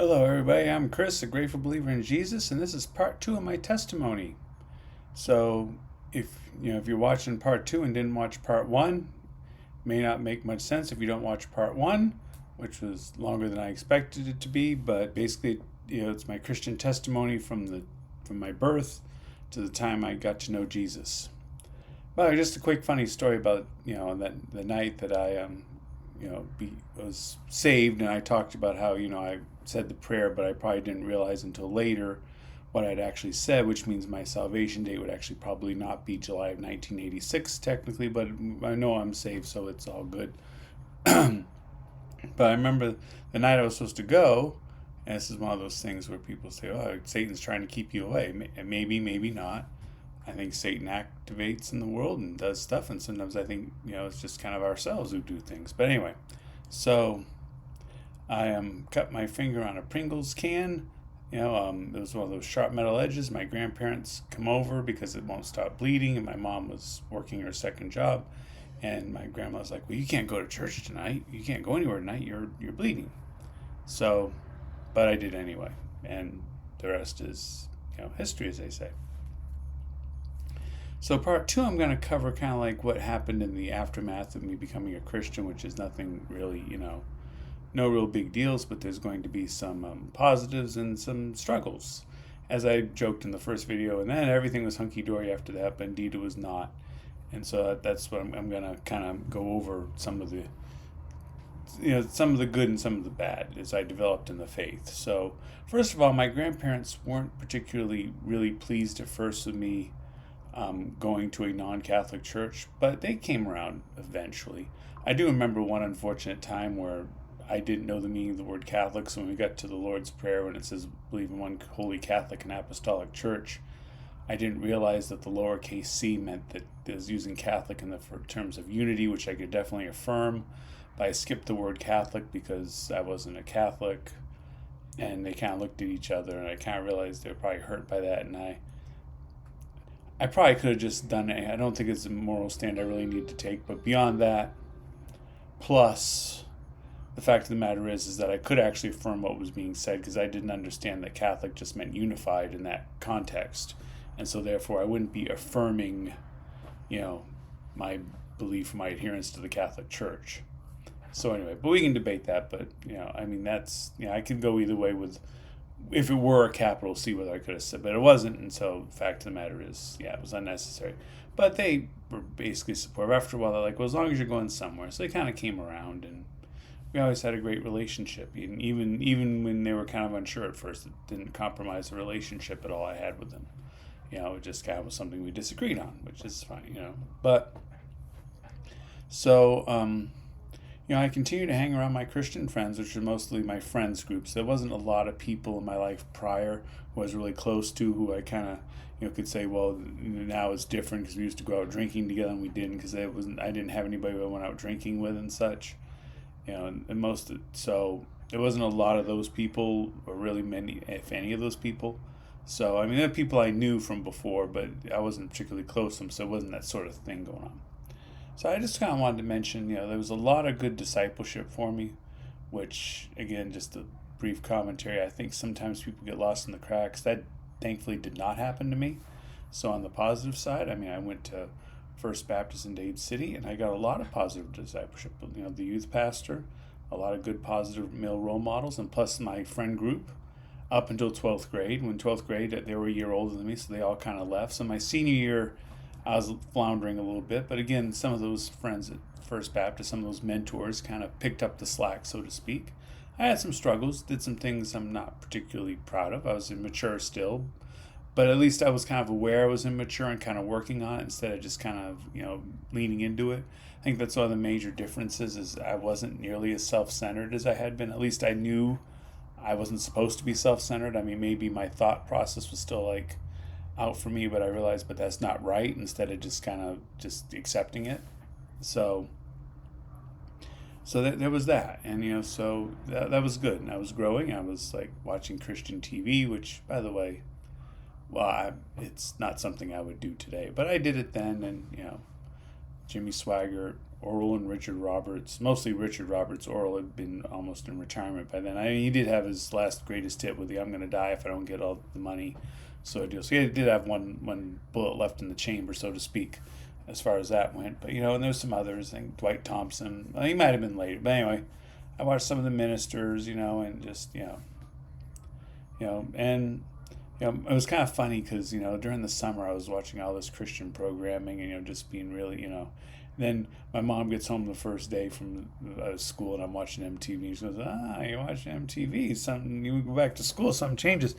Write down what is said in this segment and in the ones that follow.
Hello, everybody. I'm Chris, a grateful believer in Jesus, and this is part two of my testimony. So, if you're watching part two and didn't watch part one, it may not make much sense if you don't watch part one, which was longer than I expected it to be. But basically, it's my Christian testimony from my birth to the time I got to know Jesus. Well, just a quick funny story about that the night that I was saved, and I talked about how I said the prayer, but I probably didn't realize until later what I'd actually said, which means my salvation date would actually probably not be July of 1986 technically, but I know I'm saved, so it's all good. But I remember the night I was supposed to go, and this is one of those things where people say, "Oh, Satan's trying to keep you away." Maybe, maybe not. I think Satan activates in the world and does stuff, and sometimes I think it's just kind of ourselves who do things. But anyway, so I cut my finger on a Pringles can. It was one of those sharp metal edges. My grandparents come over because it won't stop bleeding, and my mom was working her second job, and my grandma was like, "Well, you can't go to church tonight. You can't go anywhere tonight. You're bleeding." So, but I did anyway, and the rest is history, as they say. So part two, I'm going to cover kind of like what happened in the aftermath of me becoming a Christian, which is nothing really, no real big deals, but there's going to be some positives and some struggles. As I joked in the first video, and then everything was hunky-dory after that, but indeed it was not. And so that's what I'm going to kind of go over some of the, some of the good and some of the bad as I developed in the faith. So first of all, my grandparents weren't particularly really pleased at first with me going to a non-Catholic church, but they came around eventually. I do remember one unfortunate time where I didn't know the meaning of the word Catholic, so when we got to the Lord's Prayer, when it says, "Believe in one holy Catholic and apostolic church," I didn't realize that the lowercase c meant that it was using Catholic in the for terms of unity, which I could definitely affirm. But I skipped the word Catholic because I wasn't a Catholic, and they kind of looked at each other, and I kind of realized they were probably hurt by that, and I probably could have just done it. I don't think it's a moral stand I really need to take, but beyond that, plus the fact of the matter is that I could actually affirm what was being said because I didn't understand that Catholic just meant unified in that context, and so therefore I wouldn't be affirming, my belief, my adherence to the Catholic Church. So anyway, but we can debate that. But that's I could go either way with if it were a capital C, whether I could have said, but it wasn't, and so the fact of the matter is, it was unnecessary. But they were basically supportive. After a while, they're like, "Well, as long as you're going somewhere," so they kind of came around, and we always had a great relationship. And even when they were kind of unsure at first, it didn't compromise the relationship at all I had with them. It just kind of was something we disagreed on, which is fine. But so I continue to hang around my Christian friends, which are mostly my friends groups. There wasn't a lot of people in my life prior who I was really close to, who I kind of, could say, well, now it's different because we used to go out drinking together and we didn't because I didn't have anybody who I went out drinking with and such. So there wasn't a lot of those people, or really many, if any of those people. So there are people I knew from before, but I wasn't particularly close to them, so it wasn't that sort of thing going on. So I just kind of wanted to mention, there was a lot of good discipleship for me, which, again, just a brief commentary, I think sometimes people get lost in the cracks. That thankfully did not happen to me. So on the positive side, I went to First Baptist in Dade City, and I got a lot of positive discipleship. The youth pastor, a lot of good positive male role models, and plus my friend group up until 12th grade. When 12th grade, they were a year older than me, so they all kind of left. So my senior year, I was floundering a little bit, but again, some of those friends at First Baptist, some of those mentors kind of picked up the slack, so to speak. I had some struggles, did some things I'm not particularly proud of. I was immature still, but at least I was kind of aware I was immature and kind of working on it instead of just kind of, leaning into it. I think that's one of the major differences is I wasn't nearly as self-centered as I had been. At least I knew I wasn't supposed to be self-centered. Maybe my thought process was still like, out for me, but I realized, but that's not right, instead of just kind of just accepting it. So there was that, and so that was good, and I was growing. I was like watching Christian TV, which, by the way, it's not something I would do today, but I did it then. And Jimmy Swaggart, Oral and Richard Roberts, mostly Richard Roberts. Oral had been almost in retirement by then. I mean, he did have his last greatest hit with the "I'm going to die if I don't get all the money" sort of deal. So he did have one bullet left in the chamber, so to speak, as far as that went. But and there was some others. I think Dwight Thompson. Well, he might have been later, but anyway, I watched some of the ministers, and just and it was kind of funny because during the summer I was watching all this Christian programming and just being really Then my mom gets home the first day from school and I'm watching MTV. She goes, you're watching MTV. Something you go back to school, something changes.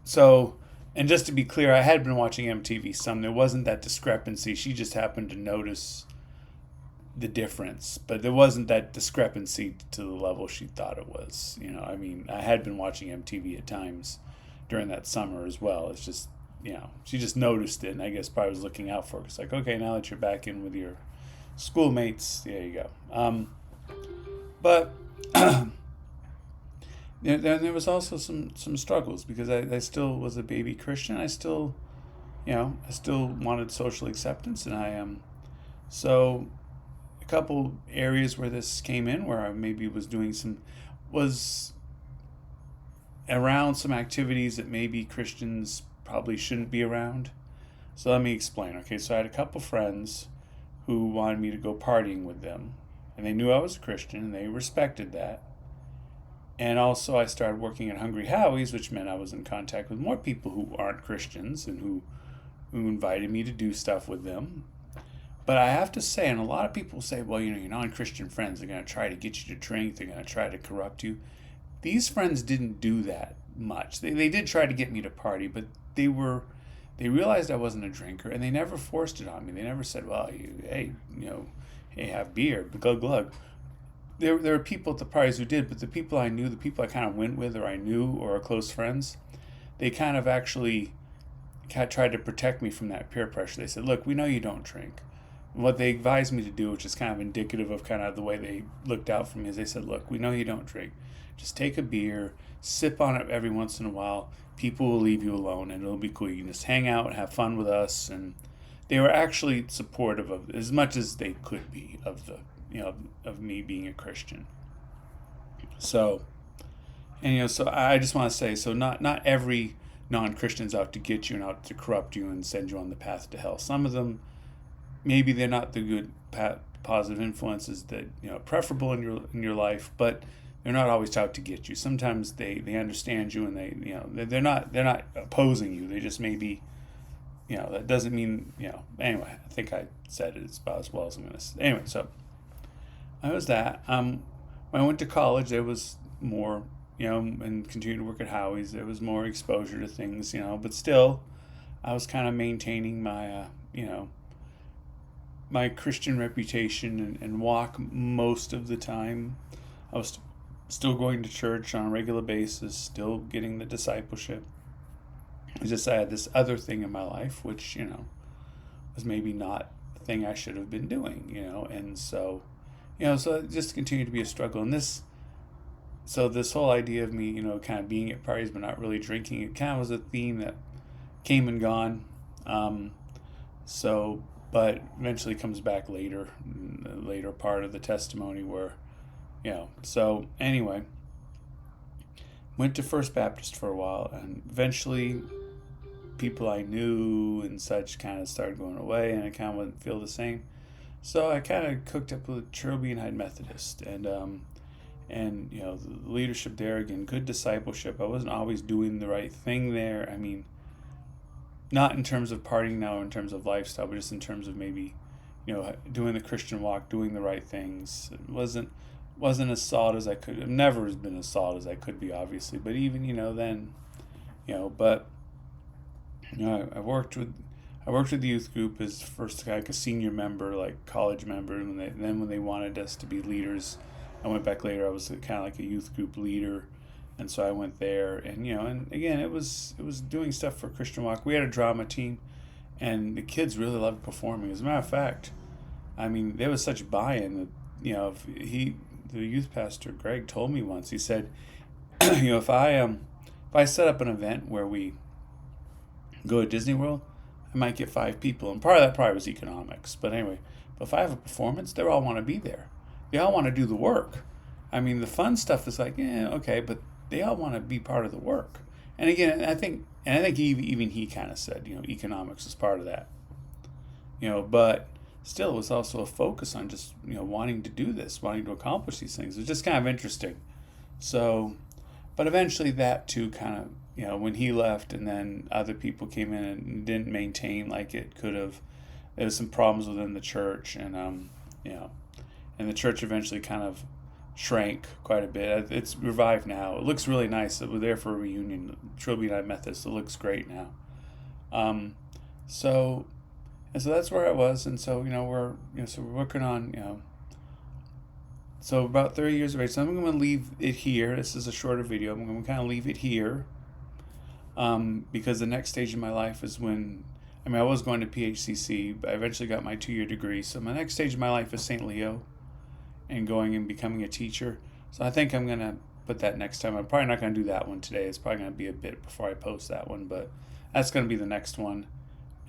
So, and just to be clear, I had been watching MTV some. There wasn't that discrepancy. She just happened to notice the difference, but there wasn't that discrepancy to the level she thought it was. I mean, I had been watching MTV at times during that summer as well. It's just, she just noticed it, and I guess probably was looking out for it. It's like, okay, now that you're back in with your schoolmates, there you go. But there was also some struggles because I still was a baby Christian. I still wanted social acceptance, and so a couple areas where this came in where I maybe was around some activities that maybe Christians probably shouldn't be around. So let me explain. Okay, so I had a couple friends who wanted me to go partying with them, and they knew I was a Christian and they respected that. And also I started working at Hungry Howie's, which meant I was in contact with more people who aren't Christians and who invited me to do stuff with them. But I have to say, and a lot of people say, well, your non-Christian friends are going to try to get you to drink, they're going to try to corrupt you. These friends didn't do that much. They did try to get me to party, but they realized I wasn't a drinker, and they never forced it on me. They never said, well, hey, have beer, glug glug. There were people at the parties who did, but the people I knew, the people I kind of went with or I knew or are close friends, they kind of actually tried to protect me from that peer pressure. They said, look, we know you don't drink. And what they advised me to do, which is kind of indicative of kind of the way they looked out for me, is they said, look, we know you don't drink. Just take a beer, sip on it every once in a while. People will leave you alone, and it'll be cool. You can just hang out and have fun with us. And they were actually supportive of as much as they could be of of me being a Christian. So, and so I just want to say, so not every non-Christian's out to get you and out to corrupt you and send you on the path to hell. Some of them, maybe they're not the good positive influences that preferable in your life, but they're not always out to get you. Sometimes they understand you and they're not opposing you. They just maybe that doesn't mean Anyway, I think I said it about as well as I'm gonna say. Anyway, so I was that. When I went to college, there was more and continued to work at Howie's. There was more exposure to things, but still, I was kind of maintaining my my Christian reputation and walk most of the time. I was still going to church on a regular basis, still getting the discipleship. It's just I had this other thing in my life, which, was maybe not the thing I should have been doing, and so, so it just continued to be a struggle. And this whole idea of me, kind of being at parties but not really drinking, it kind of was a theme that came and gone. But eventually comes back later, in the later part of the testimony where, so anyway, went to First Baptist for a while, and eventually people I knew and such kind of started going away, and I kind of wouldn't feel the same. So I kind of cooked up with Cherokee United Methodist, and the leadership there, again, good discipleship. I wasn't always doing the right thing there. I mean, not in terms of partying now, in terms of lifestyle, but just in terms of maybe, doing the Christian walk, doing the right things. It wasn't as solid as I could. I've never been as solid as I could be, obviously. But even then, but I worked with the youth group as first like a senior member, like college member, and then when they wanted us to be leaders, I went back later. I was kind of like a youth group leader. And so I went there, and and again, it was doing stuff for Christian Walk. We had a drama team, and the kids really loved performing. As a matter of fact, I mean, there was such buy-in that the youth pastor Greg told me once. He said, if I set up an event where we go to Disney World, I might get 5 people, and part of that probably was economics. But anyway, But if I have a performance, they all want to be there. They all want to do the work. I mean, the fun stuff is like, yeah, okay, but they all want to be part of the work. And again, I think even he kind of said, economics is part of that. But still, it was also a focus on just wanting to do this, wanting to accomplish these things. It was just kind of interesting. So, but eventually that too kind of when he left and then other people came in and didn't maintain like it could have. There was some problems within the church, and and the church eventually kind of shrank quite a bit. It's revived now. It looks really nice. We're there for a reunion. Trilby United Methodist. It looks great now. Um, so so that's where I was, and so we're working on. So about 30 years of age. So I'm going to leave it here. This is a shorter video. I'm going to kind of leave it here, because the next stage in my life is when. I mean, I was going to PHCC, but I eventually got my 2-year degree. So my next stage of my life is St. Leo and going and becoming a teacher. So I think I'm going to put that next time. I'm probably not going to do that one today. It's probably going to be a bit before I post that one, but that's going to be the next one.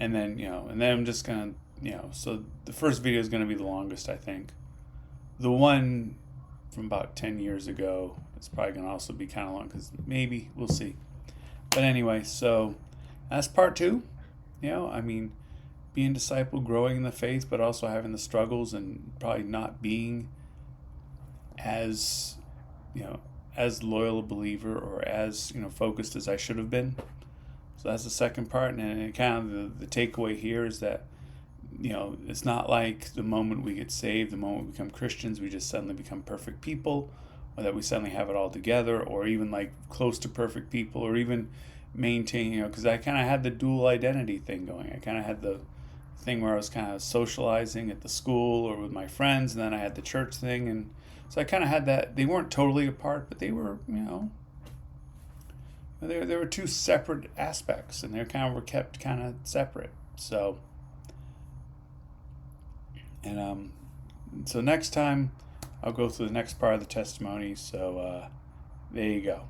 And then, and then I'm just going to, so the first video is going to be the longest, I think. The one from about 10 years ago is probably going to also be kind of long because maybe we'll see. But anyway, so that's part 2. I mean, being disciple, growing in the faith, but also having the struggles and probably not being as, as loyal a believer or as, focused as I should have been. So that's the second part. And kind of the takeaway here is that, it's not like the moment we get saved, the moment we become Christians, we just suddenly become perfect people, or that we suddenly have it all together, or even like close to perfect people, or even maintain, because I kind of had the dual identity thing going. I kind of had the thing where I was kind of socializing at the school or with my friends, and then I had the church thing, and so I kind of had that. They weren't totally apart, but they were, there were 2 separate aspects, and they were kept kind of separate. So, and so next time I'll go through the next part of the testimony. So there you go.